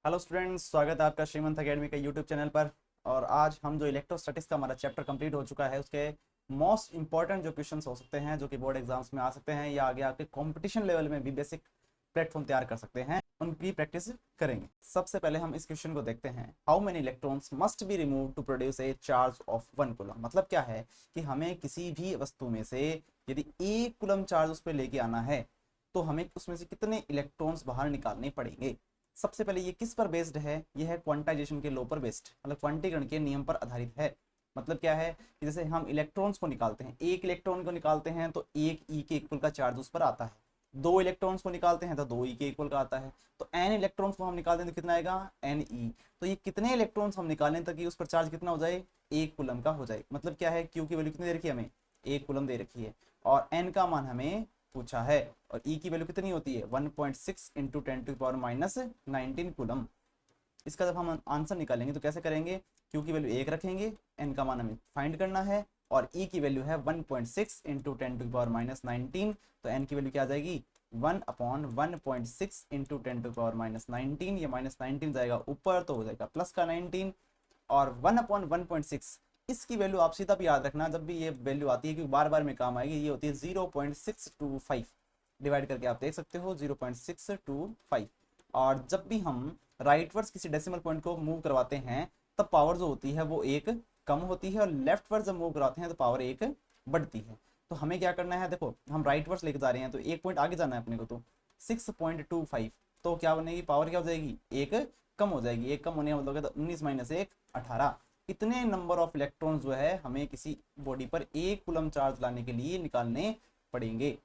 Hello students, स्वागत है आपका श्रीमंत अकेडमी के यूट्यूब चैनल पर। और आज हम जो इलेक्ट्रोस्टैटिक्स का हमारा चैप्टर कंप्लीट हो चुका है उसके मोस्ट इंपॉर्टेंट जो क्वेश्चंस हो सकते हैं जो कि बोर्ड एग्जाम्स में आ सकते हैं या आगे आपके कंपटीशन लेवल में भी बेसिक प्लेटफॉर्म तैयार कर सकते हैं, उनकी प्रैक्टिस करेंगे। सबसे पहले हम इस क्वेश्चन को देखते हैं। How many electrons must be remove to produce a charge of 1 coulomb. मतलब क्या है कि हमें किसी भी वस्तु में से यदि 1 कूलम चार्ज उस पर लेके आना है तो हमें उसमें से कितने इलेक्ट्रॉन्स बाहर निकालने पड़ेंगे। सबसे पहले ये किस पर बेस्ड है, ये है क्वांटाइजेशन के लॉ पर बेस्ड, मतलब क्वांटीकरण के नियम पर आधारित है। मतलब क्या है कि जैसे हम इलेक्ट्रॉन्स को निकालते हैं, एक इलेक्ट्रॉन को निकालते हैं तो एक ई के इक्वल का चार्ज उस पर आता है, दो इलेक्ट्रॉन्स को निकालते हैं तो दो ई के इक्वल का आता है, तो एन इलेक्ट्रॉन्स को हम निकालते हैं तो कितना आएगा, एन ई। तो ये कितने इलेक्ट्रॉन्स हम निकालें ताकि उस पर चार्ज कितना हो जाए, 1 कूलम का हो जाए। मतलब क्या है, क्यू की वैल्यू कितनी दे रखी है हमें, 1 कूलम दे रखी है, और एन का मान हमें पूछा है, और ई की वैल्यू कितनी होती है 1.6 इंटू 10⁻⁹ कूलम। इसका जब हम आंसर निकालेंगे तो कैसे करेंगे, क्यू की वैल्यू 1 रखेंगे, एन का मान हमें फाइंड करना है, और ई की वैल्यू है 1.6 इंटू 10⁻⁹, तो एन की वैल्यू क्या आ जाएगी 1/1.6 इंटू 10⁻⁹। ये -19 जाएगा ऊपर तो हो जाएगा प्लस का 19, और 1/1.6 इसकी वैल्यू आप सीधा भी याद रखना, जब भी ये वैल्यू आती है क्योंकि बार बार में काम आएगी, ये होती है 0.625। डिवाइड करके आप देख सकते हो 0.625। और जब भी हम राइटवर्ड्स किसी डेसिमल पॉइंट को मूव करवाते हैं तब पावर जो होती है वो एक कम होती है, और लेफ्टवर्ड जब मूव करवाते हैं तो पावर एक बढ़ती है। तो हमें क्या करना है, देखो हम राइटवर्ड्स लेके जा रहे हैं तो एक पॉइंट आगे जाना है अपने को, तो 6.25, तो क्या बनेगी, पावर क्या हो जाएगी, एक कम हो जाएगी। एक कम होने का मतलब 19 - 1 18। इतने नंबर ऑफ इलेक्ट्रॉन्स जो है हमें किसी बॉडी पर 1 कूलम चार्ज लाने के लिए निकालने पड़ेंगे।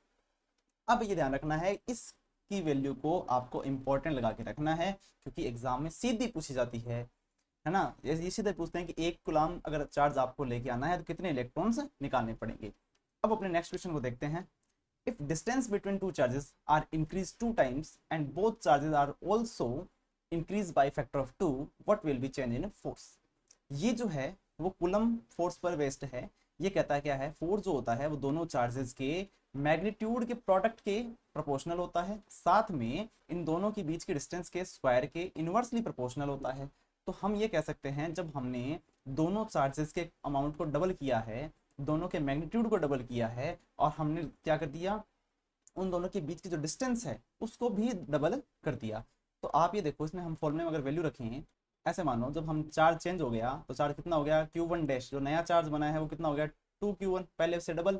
अब ये ध्यान रखना है, इसकी वैल्यू को आपको इंपॉर्टेंट लगा के रखना है क्योंकि एग्जाम में सीधी पूछी जाती है ना। ये सीधे पूछते हैं कि 1 कूलम अगर चार्ज आपको लेके आना है तो कितने इलेक्ट्रॉन्स निकालने पड़ेंगे। अब अपने नेक्स्ट क्वेश्चन को देखते हैं। If distance between two charges are increase 2 times and both charges are also increase by factor of 2, what will be change in force. ये जो है वो कूलम फोर्स पर बेस्ड है। ये कहता है क्या है, फोर्स जो होता है वो दोनों चार्जेस के मैग्नीट्यूड के प्रोडक्ट के प्रोपोर्शनल होता है, साथ में इन दोनों के बीच के डिस्टेंस के स्क्वायर के इनवर्सली प्रोपोर्शनल होता है। तो हम ये कह सकते हैं जब हमने दोनों चार्जेस के अमाउंट को डबल किया है, दोनों के मैग्नीट्यूड को डबल किया है, और हमने क्या कर दिया, उन दोनों के बीच की जो डिस्टेंस है उसको भी डबल कर दिया। तो आप ये देखो, इसमें हम फॉर्मूले में अगर वैल्यू रखें, ऐसे मानो जब हम चार्ज चेंज हो गया तो चार्ज कितना हो गया, Q1 डैश, जो नया चार्ज बना है वो कितना हो गया 2Q1, पहले से डबल।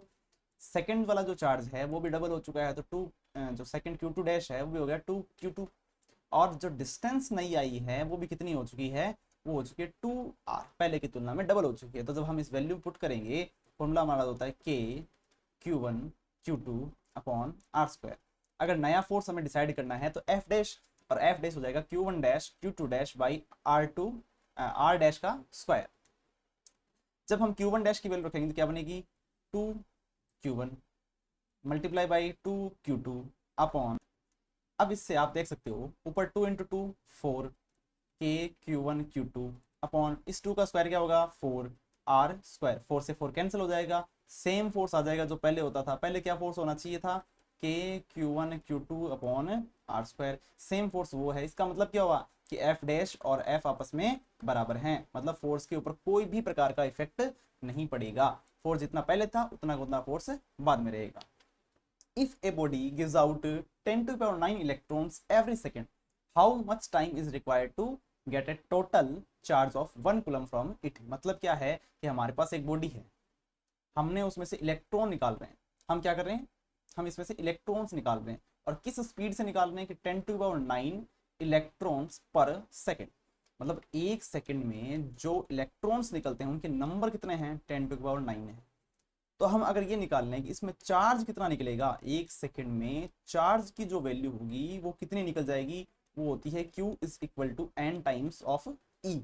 सेकंड वाला जो चार्ज है वो भी डबल हो चुका है, तो जो सेकंड Q2 डैश है वो भी हो गया 2Q2। और जो डिस्टेंस नई आई है वो भी कितनी हो चुकी है, वो हो चुकी है 2R, पहले की तुलना में डबल हो चुकी है। तो जब हम इस वैल्यू पुट करेंगे, फॉर्मूला हमारा होता है K Q1 Q2/R²। अगर नया फोर्स हमें डिसाइड करना है तो F डैश, और F डैश हो जाएगा Q1 dash Q2 dash by R dash का स्क्वायर। जब हम Q1 डैश की वैल्यू रखेंगे तो क्या बनेगी 2Q1 multiply by 2Q2 upon, अब इससे आप देख सकते हो ऊपर 2 into 2 4 K Q1 Q2 upon इस 2 का स्क्वायर क्या होगा 4R², 4 से 4 कैंसिल हो जाएगा, सेम फोर्स आ जाएगा जो पहले होता था। पहले क्या फोर्स होना चाहिए था, K Q1 Q2 upon R², same force वो है। इसका मतलब क्या हुआ कि F डैश और F आपस में बराबर हैं, मतलब फोर्स के ऊपर कोई भी प्रकार का इफेक्ट नहीं पड़ेगा। फोर्स जितना पहले था उतना उतना फोर्स बाद में रहेगा। If a body gives out 10⁹ electrons every second, how much time is required to get a total charge of 1 coulomb from it। मतलब क्या है कि हमारे पास एक बॉडी है, हमने उसमें से इलेक्ट्रॉन निकाल रहे हैं। हम क्या कर रहे हैं, हम इसमें से इलेक्ट्रॉन्स निकाल रहे हैं, और किस स्पीड से निकाल रहे हैं कि 10⁹ इलेक्ट्रॉन्स पर सेकेंड। मतलब एक सेकेंड में जो इलेक्ट्रॉन्स निकलते हैं उनके नंबर कितने हैं, 10⁹ है। तो हम अगर ये निकाल लें कि इसमें चार्ज कितना निकलेगा, एक सेकेंड में चार्ज की जो वैल्यू होगी वो कितनी निकल जाएगी, वो होती है Q is equal to N times of E।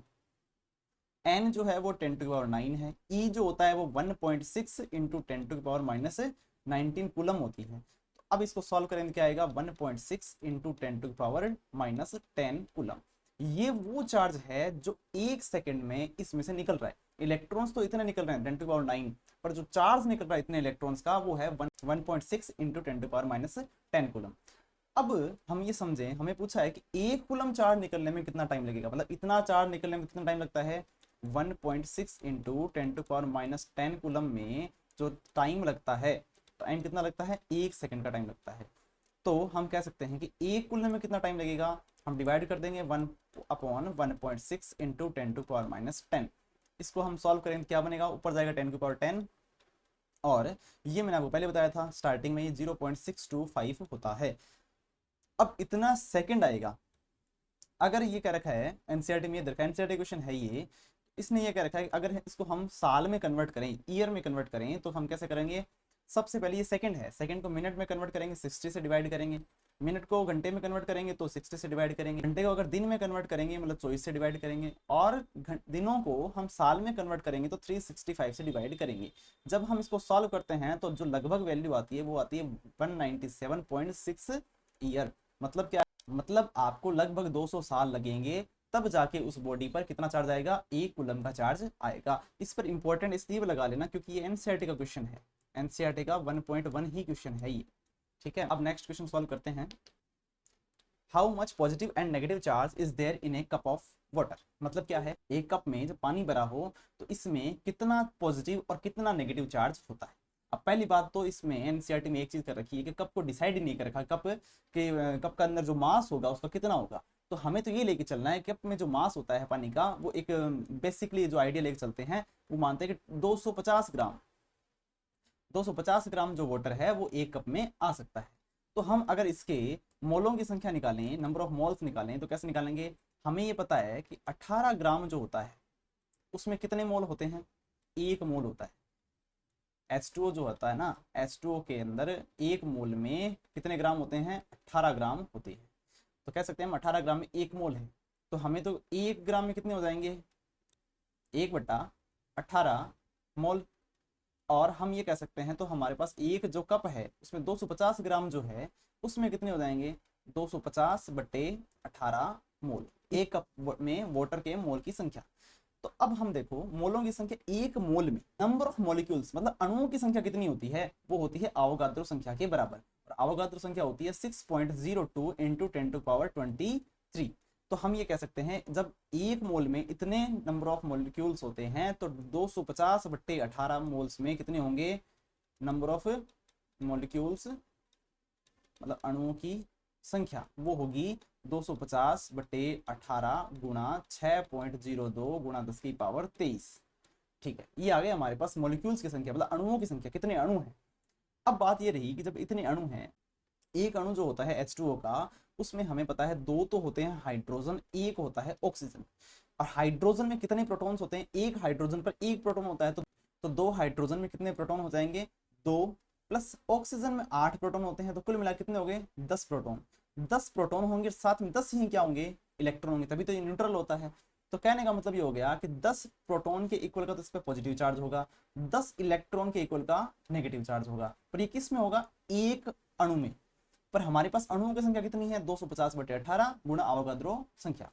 N जो है वो 10⁹ है, E जो होता है वो 1.6 इंटू 10⁻⁻19 कूलम होती है। तो अब इसको सॉल्व करेंगे क्या आएगा 1.6 इंटू 10⁻⁻10 कूलम। ये वो चार्ज है जो एक सेकेंड में इसमें से निकल रहा है। इलेक्ट्रॉन्स तो इतने निकल रहे हैं 10⁹, पर जो चार्ज निकल रहा है इतने इलेक्ट्रॉन्स का वो है 1.6 इंटू 10⁻⁻10 कूलम। अब हम ये समझें, हमें पूछा है कि 1 कूलम चार्ज निकलने में कितना टाइम लगेगा, मतलब इतना चार्ज निकलने में कितना टाइम लगता है, 1.6 इंटू 10⁻⁻10 कूलम में जो टाइम लगता है, टाइम कितना लगता है, 1 सेकंड का टाइम लगता है। तो हम कह सकते हैं कि 1 कूलम में कितना टाइम लगेगा, हम डिवाइड कर देंगे 1/1.6 इंटू 10⁻10। इसको हम सॉल्व करेंगे, क्या बनेगा, ऊपर जाएगा 10⁻10, और ये मैंने आपको पहले बताया था स्टार्टिंग में ये 0.625 होता है। अब इतना सेकंड आएगा, अगर ये कह रखा है एनसीईआरटी में, ये देखा एनसीईआरटी क्वेश्चन है ये, इसने ये कह रखा है अगर इसको हम साल में कन्वर्ट करें, ईयर में कन्वर्ट करें, तो हम कैसे करेंगे, सबसे पहले ये सेकंड है, सेकंड को मिनट में कन्वर्ट करेंगे, 60 से डिवाइड करेंगे, मिनट को घंटे में कन्वर्ट करेंगे तो 60 से डिवाइड करेंगे, घंटे को अगर दिन में कन्वर्ट करेंगे मतलब 24 से डिवाइड करेंगे, और दिनों को हम साल में कन्वर्ट करेंगे तो 365 से डिवाइड करेंगे। जब हम इसको सॉल्व करते हैं तो जो लगभग वैल्यू आती है वो आती है 197.6 ईयर। मतलब क्या, मतलब आपको लगभग 200 साल लगेंगे तब जाके उस बॉडी पर कितना चार्ज आएगा, 1 कूलम का चार्ज आएगा। इस पर इंपॉर्टेंट इसलिए लगा लेना क्योंकि ये एनसीईआरटी का क्वेश्चन है, एनसीईआरटी का 1.1 ही क्वेश्चन है ये, ठीक है। अब नेक्स्ट क्वेश्चन सॉल्व करते हैं। How much positive and negative charge is there in a cup of water. मतलब क्या है, एक कप में जब पानी भरा हो तो इसमें कितना पॉजिटिव और कितना नेगेटिव चार्ज होता है। अब पहली बात तो इसमें एनसीईआरटी में एक चीज कर रखी है कि कप को डिसाइड ही नहीं कर रखा, कप का अंदर जो मास होगा उसका कितना होगा। तो हमें तो ये लेके चलना है, कप में जो मास होता है पानी का वो एक बेसिकली जो आइडिया लेके चलते हैं वो मानते हैं कि 250 ग्राम, 250 ग्राम जो वाटर है वो एक कप में आ सकता है। तो हम अगर इसके मोलों की संख्या निकालें, नंबर ऑफ मोल्स निकालें, तो कैसे निकालेंगे, हमें ये पता है कि 18 ग्राम जो होता है उसमें कितने मोल होते हैं, 1 मोल होता है। H2O जो होता है ना, H2O के अंदर 1 मोल में कितने ग्राम होते हैं, 18 ग्राम होते हैं। तो कह सकते हैं हम 18 ग्राम में 1 मोल है, तो हमें तो 1 ग्राम में कितने हो जाएंगे, 1/18 मोल। और हम ये कह सकते हैं तो हमारे पास एक जो कप है उसमें 250 ग्राम जो है उसमें कितने हो जाएंगे, 250/18 मोल, एक कप में वाटर के मोल की संख्या। तो अब हम देखो मोलों की संख्या, 1 मोल में नंबर ऑफ मॉलिक्यूल्स मतलब अणुओं की संख्या कितनी होती है, वो होती है अवोगाद्रो संख्या के बराबर, और अवोगाद्रो संख्या होती है 6.02 इंटू 10⁻23। तो हम ये कह सकते हैं जब 1 मोल में इतने नंबर ऑफ मॉलिक्यूल्स होते हैं तो 250/18 मोल्स में कितने होंगे, नंबर ऑफ मॉलिक्यूल्स मतलब अणुओं की संख्या वो होगी 250/18 गुणा 6.02 गुणा 10⁻23। ठीक है, ये आ गए हमारे पास मॉलिक्यूल्स की संख्या, मतलब अणुओं की संख्या, कितने अणु हैं। अब बात ये रही कि जब इतने अणु हैं, एक अणु जो होता है H2O का, उसमें हमें पता है 2 तो होते हैं हाइड्रोजन, एक होता है ऑक्सीजन। और हाइड्रोजन में कितने प्रोटॉन्स होते हैं, एक हाइड्रोजन पर एक प्रोटॉन होता है, तो 2 हाइड्रोजन में कितने प्रोटॉन हो जाएंगे, 2, प्लस ऑक्सीजन में 8 प्रोटॉन होते हैं, तो कुल मिला कितने हो गए, 10 प्रोटॉन। 10 प्रोटॉन होंगे, साथ में 10 ही क्या होंगे, इलेक्ट्रॉन होंगे, तभी तो ये न्यूट्रल होता है। तो कहने का मतलब ये हो गया कि 10 प्रोटॉन के इक्वल का तो इस पर पॉजिटिव चार्ज होगा, 10 इलेक्ट्रॉन के इक्वल का नेगेटिव चार्ज होगा। पर ये किस में होगा, एक अणु में। पर हमारे पास अणुओं की संख्या कितनी है, 250/18 गुणा अवोगाद्रो संख्या।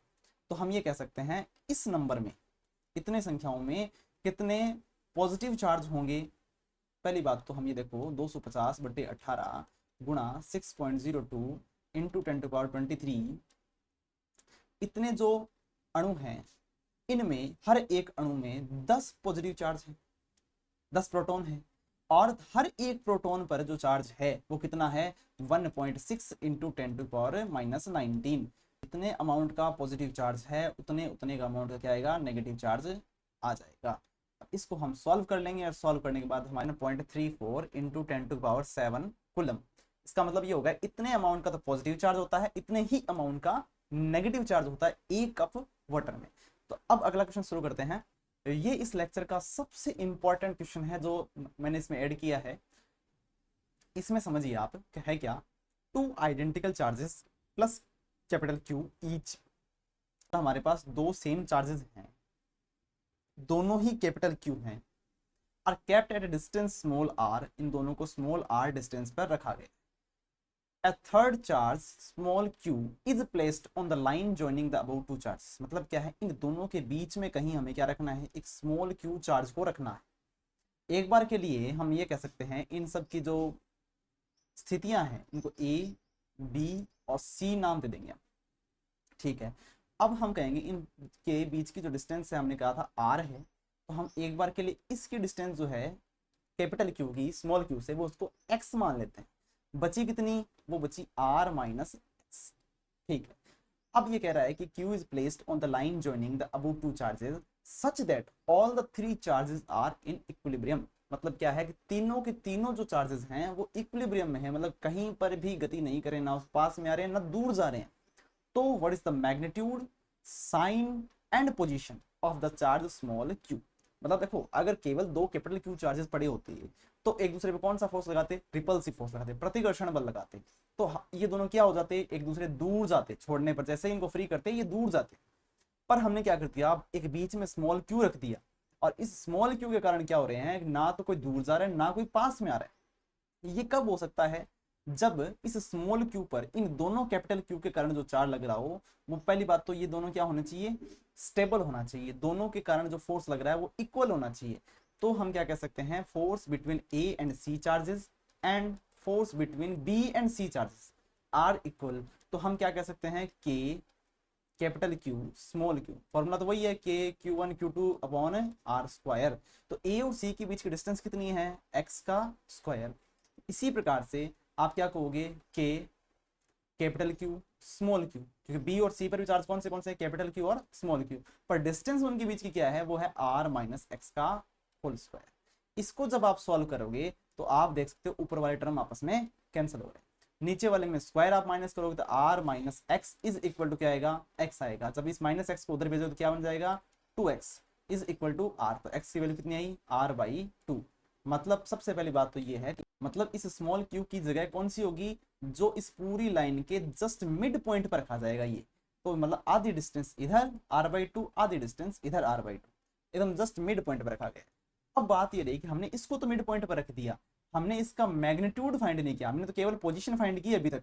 तो हम ये कह सकते हैं इस नंबर में, इतने संख्याओं में कितने पॉजिटिव चार्ज होंगे। पहली बात तो हम ये देखो 250/18 गुणा 6.02 इंटू 10⁻23, इतने जो अणु हैं इनमें हर एक अणु में 10 पॉजिटिव चार्ज है, 10 प्रोटॉन है, और हर एक प्रोटॉन पर जो चार्ज है वो कितना है, 1.6 इंटू 10⁻19। इतने अमाउंट का पॉजिटिव चार्ज है उतने उतने का अमाउंट का क्या आएगा, नेगेटिव चार्ज आ जाएगा। इसको हम सॉल्व कर लेंगे, और सॉल्व करने के बाद हमारे 0.34 इंटू 10⁻7 कूलम। इसका मतलब ये होगा इतने अमाउंट का तो पॉजिटिव चार्ज होता है, इतने ही अमाउंट का नेगेटिव चार्ज होता है एक कप वाटर में। तो अब अगला क्वेश्चन शुरू करते हैं। ये इस लेक्चर का सबसे इंपॉर्टेंट क्वेश्चन है जो मैंने इसमें ऐड किया है। इसमें समझिए आप है क्या, 2 identical charges plus capital Q each. हमारे पास 2 सेम चार्जेस हैं, दोनों ही कैपिटल Q हैं, और kept at distance small r, इन दोनों को स्मॉल r डिस्टेंस पर रखा गया। A third charge small q is placed on the line joining the above two charges। मतलब क्या है, इन दोनों के बीच में कहीं हमें क्या रखना है, एक स्मॉल q चार्ज को रखना है। एक बार के लिए हम ये कह सकते हैं इन सब की जो स्थितियां हैं इनको A, B और C नाम दे देंगे, ठीक है। अब हम कहेंगे इनके बीच की जो डिस्टेंस है हमने कहा था R है, तो हम एक बार के लिए इसकी डिस्टेंस जो है कैपिटल क्यू की स्मॉल क्यू से वो उसको x मान लेते हैं। बची कितनी, वो बची r माइनस एक्स, ठीक है। अब ये कह रहा है कि Q is placed on the line joining the above two charges such that all the three charges are in equilibrium। मतलब क्या है कि तीनों के तीनों जो चार्जेस हैं वो इक्विलिब्रियम में है, मतलब कहीं पर भी गति नहीं करे, ना उस पास में आ रहे हैं ना दूर जा रहे हैं। तो what is the magnitude, sign and position of the charge small q। मतलब देखो अगर केवल दो कैपिटल क्यू चार्जेस पड़े होते हैं तो एक दूसरे पे कौन सा फोर्स लगाते, रिपल्सिव फोर्स लगाते, प्रतिकर्षण बल लगाते, तो ये दोनों क्या हो जाते, एक दूसरे दूर जाते, छोड़ने पर जैसे ही इनको फ्री करते ये दूर जाते। पर हमने क्या कर दिया, अब एक बीच में स्मॉल क्यू रख दिया, और इस स्मॉल क्यू के कारण क्या हो रहे हैं, ना तो कोई दूर जा रहा है ना कोई पास में आ रहा है। ये कब हो सकता है, जब इस स्मॉल क्यू पर इन दोनों कैपिटल क्यू के कारण जो चार्ज लग रहा हो, वो पहली बात तो ये दोनों क्या होना चाहिए, स्टेबल होना चाहिए, दोनों के कारण जो फोर्स लग रहा है वो इक्वल होना चाहिए। तो हम क्या कह सकते हैं, force between A and C charges and force between B and C charges are equal. तो हम क्या कह सकते हैं, K capital Q small Q, formula तो वही है K Q one Q two upon R square. तो ए और सी के बीच की डिस्टेंस कितनी है, एक्स का स्क्वायर। इसी प्रकार से आप क्या कहोगे, के कैपिटल क्यू स्मॉल क्यू, क्योंकि बी और सी पर भी चार्ज कौन से कैपिटल क्यू और स्मॉल क्यू, पर डिस्टेंस उनके बीच की क्या है, वो है आर माइनस एक्स का होल स्क्वायर। इसको जब आप सॉल्व करोगे तो आप देख सकते हो ऊपर वाले टर्म आपस में कैंसिल हो रहे हैं, नीचे वाले में स्क्वायर आप माइनस करोगे तो R minus X is equal to क्या आएगा, एक्स आएगा। जब इस माइनस एक्स को उधर भेजोगे तो क्या बन जाएगा, 2x is equal to R. तो x की वैल्यू कितनी आई, r बाई 2। मतलब सबसे पहली बात तो ये है कि मतलब इस स्मॉल क्यू की जगह कौन सी होगी, जो इस पूरी लाइन के जस्ट मिड पॉइंट पर रखा जाएगा ये। तो मतलब आधी डिस्टेंस इधर r बाई 2, आधी डिस्टेंस इधर r बाई 2, एकदम जस्ट मिड पॉइंट पर रखा गया। अब बात ये रही कि हमने इसको तो मिड पॉइंट पर रख दिया, हमने इसका मैग्नीट्यूड फाइंड नहीं किया, हमने तो केवल पोजीशन फाइंड की अभी तक,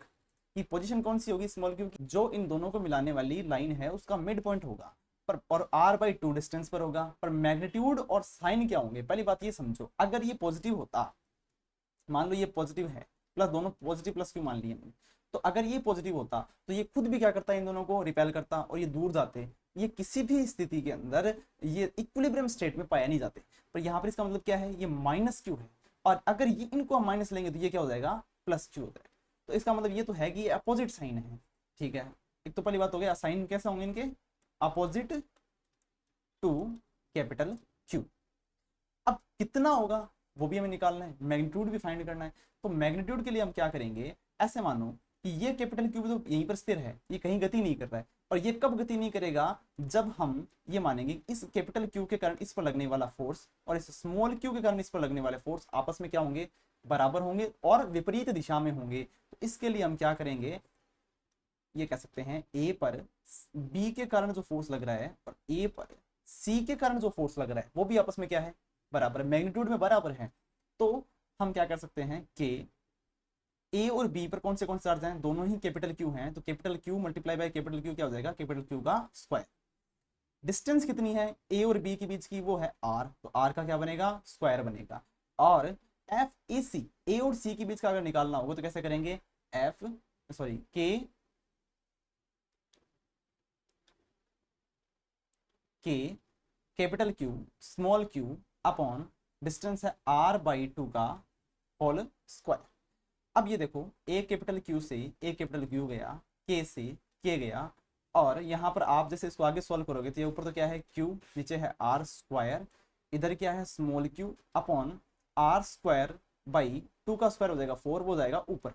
कि पोजीशन कौन सी होगी स्मॉल क्यू की, जो इन दोनों को मिलाने वाली लाइन है उसका मिड पॉइंट होगा, पर और r बाई 2 डिस्टेंस पर होगा। पर मैग्नीट्यूड और साइन क्या होंगे, पहली बात ये समझो, अगर ये पॉजिटिव होता, मान लो ये पॉजिटिव है, प्लस दोनों पॉजिटिव प्लस क्यू मान लिए हमने, तो अगर ये पॉजिटिव होता तो ये खुद भी क्या करता है, इन दोनों को रिपेल करता और ये दूर जाते। ये किसी भी स्थिति के अंदर ये इक्विलिब्रियम स्टेट में पाया नहीं जाते। पर यहाँ पर इसका मतलब क्या है, ये माइनस क्यू है, और अगर ये इनको हम माइनस लेंगे तो ये क्या हो जाएगा, प्लस क्यू हो जाएगा। तो इसका मतलब ये तो है कि ये अपोजिट साइन है, ठीक है। एक तो पहली बात हो गया, साइन कैसे होंगे इनके, अपोजिट टू कैपिटल क्यू। अब कितना होगा वो भी हमें निकालना है, मैग्नीट्यूड भी फाइंड करना है। तो मैग्नीट्यूड के लिए हम क्या करेंगे, ऐसे मानो कि ये कैपिटल क्यू तो यहीं पर स्थिर है, ये कहीं गति नहीं कर रहा है, और ये कब गति नहीं करेगा, जब हम ये मानेंगे इस कैपिटल क्यू के कारण इस पर लगने वाला फोर्स और इस स्मॉल क्यू के कारण इस पर लगने वाले फोर्स आपस में क्या होंगे, बराबर होंगे और विपरीत दिशा में होंगे। तो इसके लिए हम क्या करेंगे, ये कह सकते हैं ए पर बी के कारण जो फोर्स लग रहा है और ए पर सी के कारण जो फोर्स लग रहा है वो भी आपस में क्या है, बराबर, मैग्नीट्यूड में बराबर है। तो हम क्या कर सकते हैं कि ए और बी पर कौन से चार्ज हैं, दोनों ही कैपिटल क्यू हैं, तो capital Q multiply by capital Q क्या हो जाएगा, कैपिटल क्यू का स्क्वायर। डिस्टेंस कितनी है ए और बी के बीच की, वो है आर, तो आर का क्या बनेगा, स्क्वायर बनेगा। और एफ ए सी, ए और सी के बीच का अगर निकालना होगा तो कैसे करेंगे, एफ सॉरी के capital Q small Q upon distance है आर बाई 2 का होल स्क्वायर। अब ये देखो, ए कैपिटल क्यू से ए कैपिटल क्यू गया, के से के गया, और यहाँ पर आप जैसे इसको आगे सॉल्व करोगे तो ये ऊपर तो क्या है क्यू, नीचे है आर स्क्वायर, इधर क्या है small Q upon R square by 2 का स्क्वायर हो जाएगा 4, वो जाएगा ऊपर।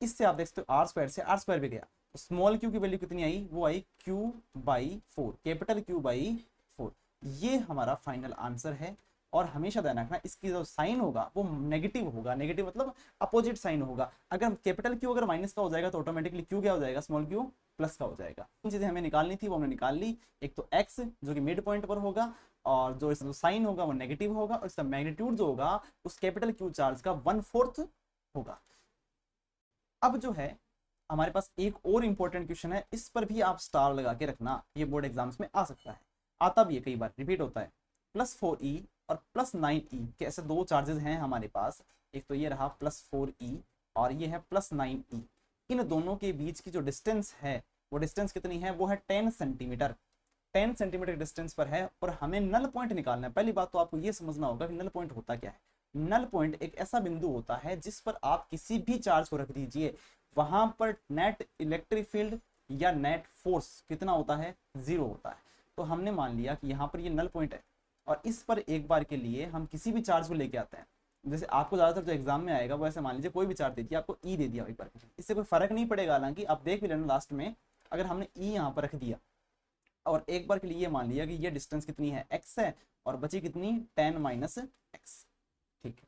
इससे आप देख सकते हो आर स्क्वायर से आर स्क्वायर भी गया, तो स्मॉल क्यू की वैल्यू कितनी आई, वो I Q by 4, capital Q by 4। ये हमारा फाइनल आंसर है। और हमेशा ध्यान रखना इसकी जो साइन होगा वो नेगेटिव होगा, नेगेटिव मतलब अपोजिट साइन होगा। अगर कैपिटल क्यू अगर माइनस का हो जाएगा तो ऑटोमेटिकली क्यू क्या हो जाएगा, स्मॉल क्यू प्लस का हो जाएगा। इन चीजें हमें निकालनी थी वो हमने निकाल ली। एक तो एक्स जो कि मिड पॉइंट पर होगा, और जो इसका साइन होगा वो नेगेटिव होगा, और इसका मैग्नीट्यूड जो होगा उस कैपिटल क्यू चार्ज का 1/4 होगा। अब जो है हमारे पास एक और इंपॉर्टेंट क्वेश्चन है, इस पर भी आप स्टार लगा के रखना, ये बोर्ड एग्जाम्स में आ सकता है, आता भी है, कई बार रिपीट होता है। +4e और +9e के ऐसे दो चार्जेस हैं हमारे पास, एक तो ये रहा +4e और ये है +9e। इन दोनों के बीच की जो डिस्टेंस है वो डिस्टेंस कितनी है, वो है 10 सेंटीमीटर। 10 सेंटीमीटर डिस्टेंस पर है और हमें नल पॉइंट निकालना है। पहली बात तो आपको ये समझना होगा कि नल पॉइंट होता क्या है। नल पॉइंट एक ऐसा बिंदु होता है जिस पर आप किसी भी चार्ज को रख दीजिए, वहां पर नेट इलेक्ट्रिक फील्ड या नेट फोर्स कितना होता है, 0 होता है। तो हमने मान लिया कि यहाँ पर ये नल पॉइंट है और इस पर एक बार के लिए हम किसी भी चार्ज को लेके आते हैं। जैसे आपको ज्यादातर जो एग्जाम में आएगा वो ऐसे मान लीजिए कोई भी चार्ज दे दिया, आपको ई दे दिया वहीं पर, इससे कोई फर्क नहीं पड़ेगा। हालांकि आप देख भी लेना लास्ट में, अगर हमने ई यहाँ पर रख दिया और एक बार के लिए ये मान लिया कि ये डिस्टेंस कितनी है, x है, और बची कितनी 10 माइनस एक्स। ठीक है,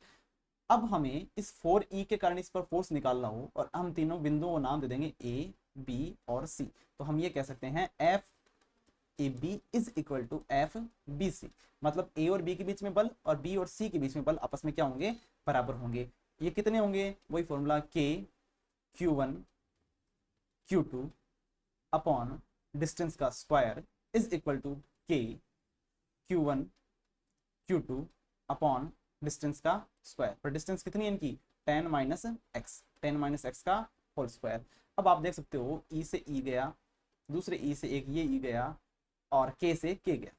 अब हमें इस 4e के कारण इस पर फोर्स निकालना हो और हम तीनों बिंदुओं को नाम दे देंगे a, b और c। तो हम ये कह सकते हैं F A B is equal to F B C, मतलब a और b के बीच में बल और b और c के बीच में बल आपस में क्या होंगे, बराबर होंगे। ये कितने होंगे, वही formula k q1 q2 upon distance का square is equal to k q1 q2 upon distance का स्क्वायर। पर डिस्टेंस कितनी है इनकी, 10 माइनस एक्स, 10 माइनस एक्स का होल स्क्वायर। अब आप देख सकते हो ई से ई गया, दूसरे ई से एक ये ई गया और के से के गया।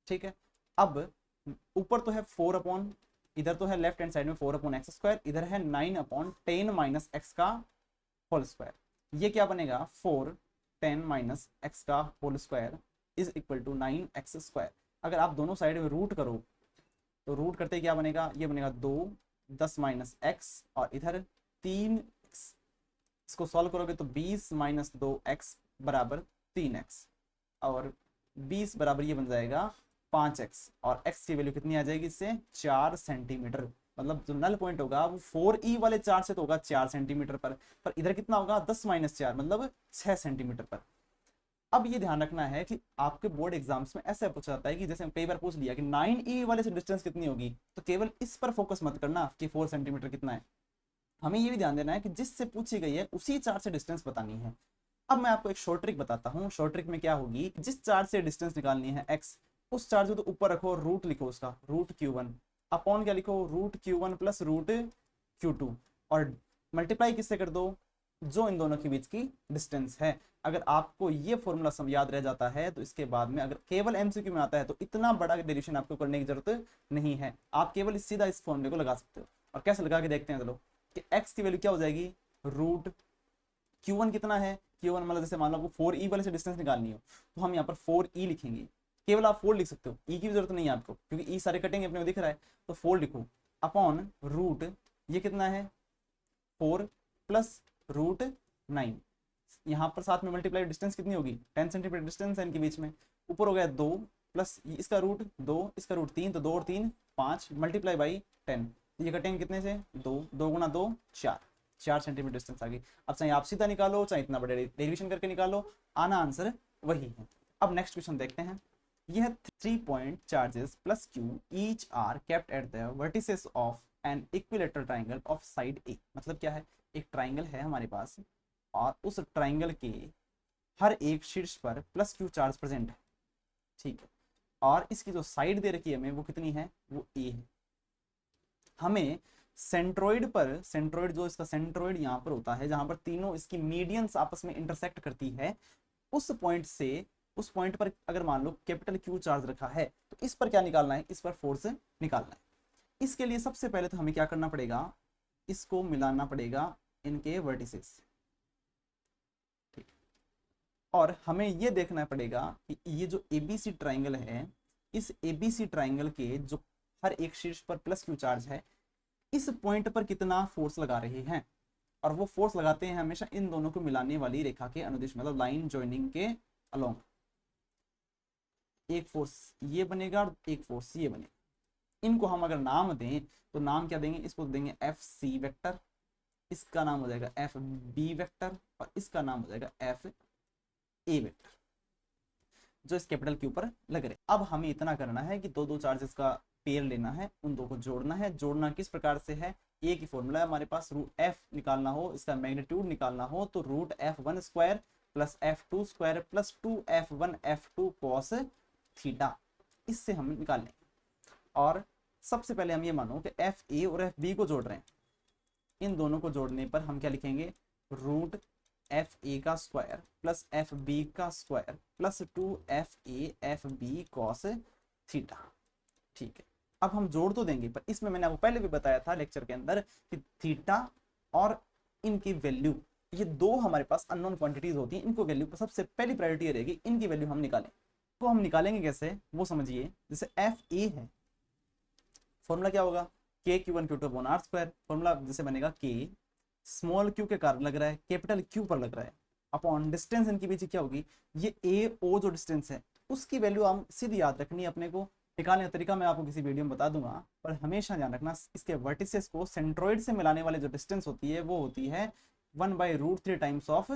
ठीक है, अब ऊपर तो है 4 अपॉन, इधर तो है लेफ्ट हैंड साइड में 4 अपॉन एक्स स्क्वायर, इधर है 9 अपॉन 10 माइनस एक्स का होल स्क्वायर। ये क्या बनेगा, 4 10 माइनस एक्स का whole square is equal to 9 X square. अगर आप दोनों साइड में रूट करो तो रूट करते क्या बनेगा, ये बनेगा 2 10 माइनस एक्स और इधर 3 एक्स। इसको सॉल्व करोगे तो 20 माइनस 2 एक्स बराबर 3 एक्स और 20 बराबर ये बन जाएगा 5 एक्स और x की वैल्यू कितनी आ जाएगी इससे, 4 सेंटीमीटर। मतलब जो नल पॉइंट होगा वो 4e वाले चार्ज से तो होगा 4 सेंटीमीटर पर इधर कितना होगा 10 माइनस 4 मतलब 6 सेंटीमीटर पर। अब ये ध्यान रखना है कि आपके बोर्ड एग्जाम्स में ऐसा पूछा जाता है कि जैसे कई बार पूछ लिया कि 9e वाले से डिस्टेंस कितनी होगी, तो केवल इस पर फोकस मत करना कि 4 सेंटीमीटर कितना है, हमें ये भी ध्यान देना है कि जिससे पूछी गई है उसी चार्ज से डिस्टेंस बतानी है। अब मैं आपको एक शॉर्ट ट्रिक बताता हूँ। शॉर्ट ट्रिक में क्या होगी, जिस चार्ज से डिस्टेंस निकालनी है x, उस चार्ज को तो ऊपर रखो, रूट लिखो उसका, रूट q1 अपॉन क्या लिखो, root q1 plus root q2 और मल्टीप्लाई किससे कर दो, जो इन दोनों के बीच की डिस्टेंस है। अगर आपको ये फॉर्मूला सब याद रह जाता है तो इसके बाद में अगर केवल एमसीक्यू में आता है तो इतना बड़ा डेरिवेशन आपको करने की जरूरत नहीं है, आप केवल सीधा इस फॉर्मूले को लगा सकते हो। और कैसे लगा के देखते हैं चलो, कि x की वैल्यू क्या हो जाएगी, रूट q1 कितना है, q1 मतलब जैसे मान लो आपको 4e वाले से डिस्टेंस निकालनी हो तो हम यहाँ पर 4e लिखेंगे, केवल आप 4 लिख सकते हो, e की भी जरूरत नहीं है आपको क्योंकि e सारे कटेंगे अपने को दिख रहा है, तो 4 लिखो अपॉन रूट ये कितना है 4 प्लस रूट 9, यहाँ पर साथ में मल्टीप्लाई डिस्टेंस कितनी होगी 10 सेंटीमीटर डिस्टेंस है इनके बीच में, ऊपर हो गया 2 प्लस इसका रूट 2 इसका रूट 3 तो 2 और 3 5 मल्टीप्लाई बाई 10, ये कटेंगे कितने से 2, 2 गुना 2 4 सेंटीमीटर डिस्टेंस आ गई। अब चाहे आप सीधा निकालो चाहे इतना बड़े डेरिवेशन करके निकालो, आना आंसर वही है। अब नेक्स्ट क्वेश्चन देखते हैं। यह 3 point charges plus q each are kept at the vertices of an equilateral triangle of side a. मतलब क्या है, एक ट्राइंगल है हमारे पास और उस ट्राइंगल के हर एक शीर्ष पर प्लस क्यू चार्ज प्रेजेंट है। ठीक है, और इसकी जो साइड दे रखी है हमें वो कितनी है, वो ए है। हमें सेंट्रोइड पर, सेंट्रोइड जो इसका सेंट्रोइड यहाँ पर होता है जहां पर तीनों इसकी मीडियंस आपस में इंटरसेक्ट करती है, उस पॉइंट से उस पॉइंट पर अगर मान लो कैपिटल क्यू चार्ज रखा है तो इस पर क्या निकालना है, इस पर फोर्स निकालना है। इसके लिए सबसे पहले तो हमें क्या करना पड़ेगा, इसको मिलाना पड़ेगा इनके वर्टिसेस। ठीक, और हमें यह देखना पड़ेगा कि ये जो एबीसी ट्राइंगल है, इस एबीसी ट्राइंगल के जो हर एक शीर्ष पर प्लस क्यू चार्ज है, इस पॉइंट पर कितना फोर्स लगा रहे हैं, और वो फोर्स लगाते हैं हमेशा इन दोनों को मिलाने वाली रेखा के अनुदिश, मतलब लाइन जॉइनिंग के अलोंग। एक फोर्स ये बनेगा और एक फोर्स ये बनेगा। इनको हम अगर नाम दें तो नाम क्या देंगे, इसको देंगे एफ सी वेक्टर, इसका नाम हो जाएगा एफ बी वेक्टर और इसका नाम हो जाएगा एफ ए वेक्टर, जो इस कैपिटल के ऊपर लग रहे। अब हमें इतना करना है कि दो दो चार्जेस का पेयर लेना है, उन दो को जोड़ना है। जोड़ना किस प्रकार से है, ए की फॉर्मूला है हमारे पास, रूट एफ निकालना हो, इसका मैग्नीट्यूड निकालना हो तो root F one square plus F two square plus 2f1 f2 cos theta, इससे हम निकाल लेंगे। और सबसे पहले हम ये मानो कि एफ ए और एफ बी को जोड़ रहे हैं, इन दोनों को जोड़ने पर हम क्या लिखेंगे, रूट एफ ए का स्क्वायर प्लस एफ बी का square plus 2 F B cos theta. ठीक है, अब हम जोड़ तो देंगे, पर इसमें मैंने आपको पहले भी बताया था लेक्चर के अंदर कि थीटा और इनकी वैल्यू, ये दो हमारे पास अननोन क्वांटिटीज होती हैं, इनको वैल्यू सबसे पहली प्रायोरिटी रहेगी, इनकी वैल्यू हम निकालें। तो हम निकालेंगे कैसे वो समझिए। जैसे एफ ए है, फॉर्मूला क्या होगा, K Q one Q two upon R square. Formula जैसे बनेगा के स्मॉल क्यू के कारण लग रहा है, कैपिटल क्यू पर लग रहा है, अपॉन डिस्टेंस इनके बीच क्या होगी, ये ए ओ जो डिस्टेंस है उसकी वैल्यू हम सीधी याद रखनी है अपने को। निकालने का तरीका मैं आपको किसी वीडियो में बता दूंगा, पर हमेशा ध्यान रखना इसके वर्टिसेस को सेंट्रोइड से मिलाने वाले जो डिस्टेंस होती है वो होती है 1/√3 टाइम्स ऑफ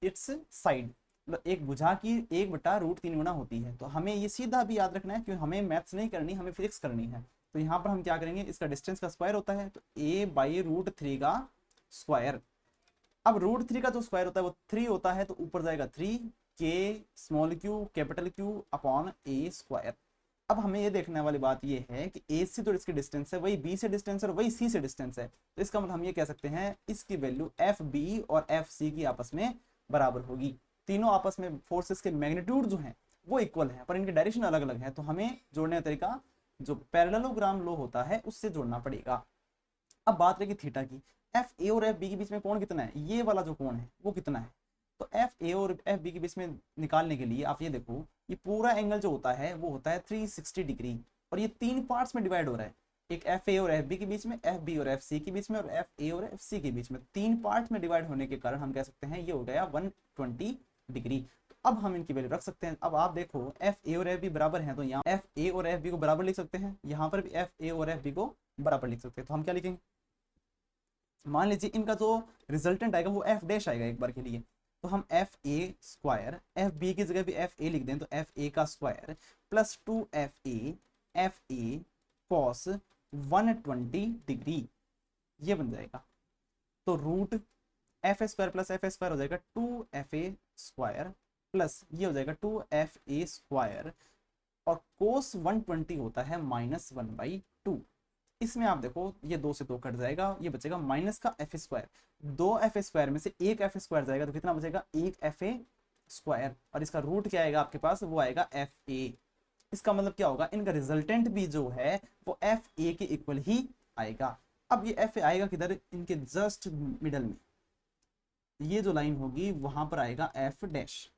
इट्स साइड। मतलब एक भुजा की 1/√3 गुना होती है। तो हमें ये सीधा भी याद रखना है, क्योंकि हमें मैथ्स नहीं करनी, हमें फिजिक्स करनी है। तो यहाँ पर हम क्या करेंगे, इसका डिस्टेंस का स्क्वायर होता है तो a/√3 का स्क्वायर। अब √3 का जो स्क्वायर होता है वो 3 होता है, तो ऊपर जाएगा 3 के small q capital q upon a square. अब हमें ये देखने वाली बात ये है कि ए से तो इसकी डिस्टेंस है, वही बी से डिस्टेंस है और वही सी से डिस्टेंस है। तो इसका मतलब हम ये कह सकते हैं इसकी वैल्यू एफ बी और एफ सी की आपस में बराबर होगी। तीनों आपस में फोर्सेस के मैग्नीट्यूड जो है वो इक्वल है, पर इनके डायरेक्शन अलग अलग है। तो हमें जोड़ने का तरीका जो पैरेललोग्राम लॉ होता है उससे जोड़ना पड़ेगा। अब बात रही थीटा की, एफ ए और एफ बी के बीच में कोण कितना है, ये वाला जो कोण है वो कितना है। तो एफ ए और एफ बी के बीच में निकालने के लिए आप ये देखो, ये पूरा एंगल जो होता है वो होता है 360 डिग्री, और ये तीन पार्ट्स में डिवाइड हो रहा है। एक एफ ए और एफ बी के बीच में, एफ बी और एफ सी के बीच में, और एफ ए और एफ सी के बीच में, तीन पार्ट में डिवाइड होने के कारण हम कह सकते हैं ये हो गया 120 डिग्री। तो अब हम इनकी वैल्यू रख सकते हैं। अब आप देखो एफ ए और एफ बी बराबर हैं, तो यहाँ एफ ए और एफ बी को बराबर लिख सकते हैं, यहाँ पर भी एफ ए और एफ बी को बराबर लिख सकते हैं। तो हम क्या लिखेंगे, मान लीजिए इनका जो रिजल्टेंट आएगा वो एफ डैश आएगा एक बार के लिए, तो हम F A square, F B की जगह भी एफ ए लिख दें तो एफ ए का स्क्वायर प्लस 2 कॉस 120 डिग्री, ये बन जाएगा। तो root F A square plus F A square हो जाएगा 2 FA स्क्वायर प्लस ये हो जाएगा 2 FA स्क्वायर, और कोस 120 होता है -1/2। इसमें आप देखो ये 2 से 2 कट जाएगा, ये बचेगा माइनस का एफ स्क्वायर। 2 FA स्क्वायर में से एक एफ स्क्वायर जाएगा तो कितना बचेगा, 1 FA स्क्वायर, और इसका रूट क्या आएगा आपके पास, वो आएगा FA। इसका मतलब क्या होगा, इनका रिजल्टेंट भी जो है वो FA के इक्वल ही आएगा। अब ये FA आएगा किधर, इनके जस्ट मिडल में, ये जो लाइन होगी वहां पर आएगा F डैश।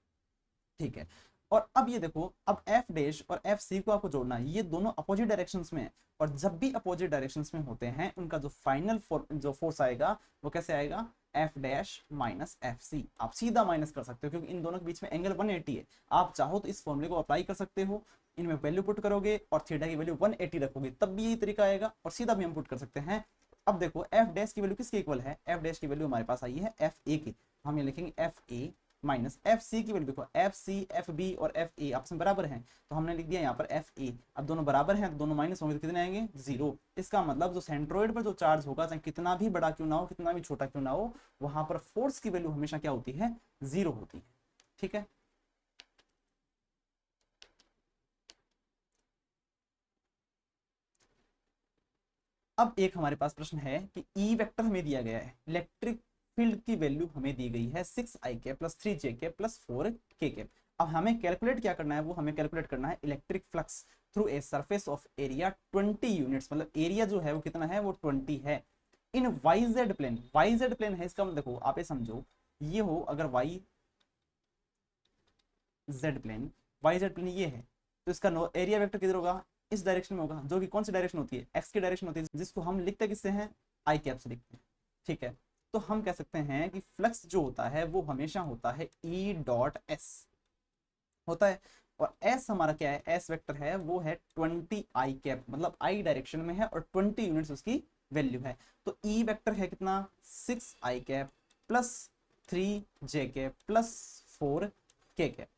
ठीक है, और अब ये देखो, अब एफ डैश और एफ सी को आपको जोड़ना है, ये दोनों अपोजिट डायरेक्शंस में है, और जब भी अपोजिट डायरेक्शंस में होते हैं उनका जो फाइनल जो फोर्स आएगा वो कैसे आएगा, F dash minus F C. आप सीधा माइनस कर सकते हो क्योंकि इन दोनों के बीच में एंगल 180 है। आप चाहो तो इस फॉर्मूले को अप्लाई कर सकते हो, इनमें वैल्यू पुट करोगे और थीटा की वैल्यू 180 रखोगे, तब भी यही तरीका आएगा, और सीधा भी हम पुट कर सकते हैं। अब देखो एफ डैश की वैल्यू किसके इक्वल है, एफ डैश की वैल्यू हमारे पास आई है एफ ए की, हम ये लिखेंगे F A minus F C की वैल्यू देखो, एफ सी एफ बी और एफ ए आपस में बराबर हैं, तो हमने लिख दिया यहाँ पर एफ ए। अब दोनों बराबर हैं तो दोनों माइनस होंगे तो कितने आएंगे, 0। इसका मतलब जो सेंट्रोइड पर जो चार्ज होगा, चाहे कितना भी बड़ा क्यों ना हो, कितना भी छोटा क्यों ना हो, वहां पर फोर्स की वैल्यू हमेशा क्या होती है, 0 होती है। ठीक है, अब एक हमारे पास प्रश्न है कि ई वेक्टर हमें दिया गया है, इलेक्ट्रिक फील्ड की वैल्यू हमें दी गई है 6i plus 3j plus 4k। अब हमें कैलकुलेट क्या करना है, वो हमें कैलकुलेट करना है electric flux through a surface of area 20 units, मतलब एरिया जो है वो कितना है, वो 20 है इन वाईजेड प्लेन। वाईजेड प्लेन है, इसका मतलब देखो आप ये समझो, ये हो अगर Y Z plane, Y Z plane ये है, तो इसका एरिया वेक्टर किधर होगा, इस डायरेक्शन में होगा, जो कि कौन सी डायरेक्शन होती है, एक्स की डायरेक्शन होती है, जिसको हम लिखते किससे हैं, आई कैप से लिखते हैं। ठीक है, तो हम कह सकते हैं कि फ्लक्स जो होता है वो हमेशा होता है ई डॉट एस होता है, और एस हमारा क्या है, एस वेक्टर है वो है 20 आई कैप, मतलब आई डायरेक्शन में है और 20 यूनिट्स उसकी वैल्यू है। तो ई वेक्टर है कितना, 6i cap plus 3j cap plus 4k cap,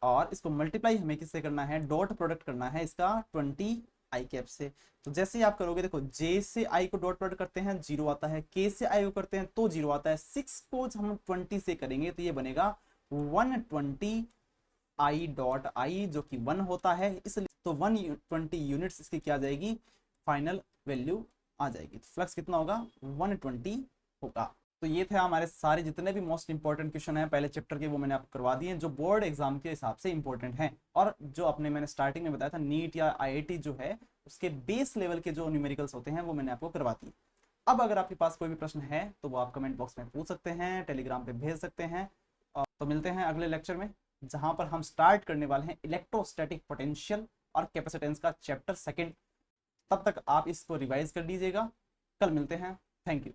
और इसको मल्टीप्लाई हमें किससे करना है, डॉट प्रोडक्ट करना है इसका 20 आई कैप से। तो जैसे ही आप करोगे देखो, j से i को डॉट प्रोडक्ट करते हैं 0 आता है, k से i को करते हैं तो 0 आता है, 6 को हम 20 से करेंगे तो ये बनेगा 120 i डॉट i, जो कि 1 होता है, इसलिए तो 120 यूनिट्स इसकी क्या आ जाएगी, फाइनल वैल्यू आ जाएगी। तो फ्लक्स कितना होगा, 120 होगा। तो ये थे हमारे सारे जितने भी मोस्ट इंपॉर्टेंट क्वेश्चन हैं पहले चैप्टर के, वो मैंने आपको करवा दिए हैं जो बोर्ड एग्जाम के हिसाब से इंपॉर्टेंट हैं, और जो अपने मैंने स्टार्टिंग में बताया था नीट या आईआईटी जो है उसके बेस लेवल के जो न्यूमेरिकल्स होते हैं वो मैंने आपको करवा दिए। अब अगर आपके पास कोई भी प्रश्न है तो वो आप कमेंट बॉक्स में पूछ सकते हैं, टेलीग्राम पे भेज सकते हैं। और तो मिलते हैं अगले लेक्चर में, जहां पर हम स्टार्ट करने वाले हैं इलेक्ट्रोस्टैटिक पोटेंशियल और कैपेसिटेंस का चैप्टर सेकंड। तब तक आप इसको रिवाइज कर लीजिएगा। कल मिलते हैं। Thank you.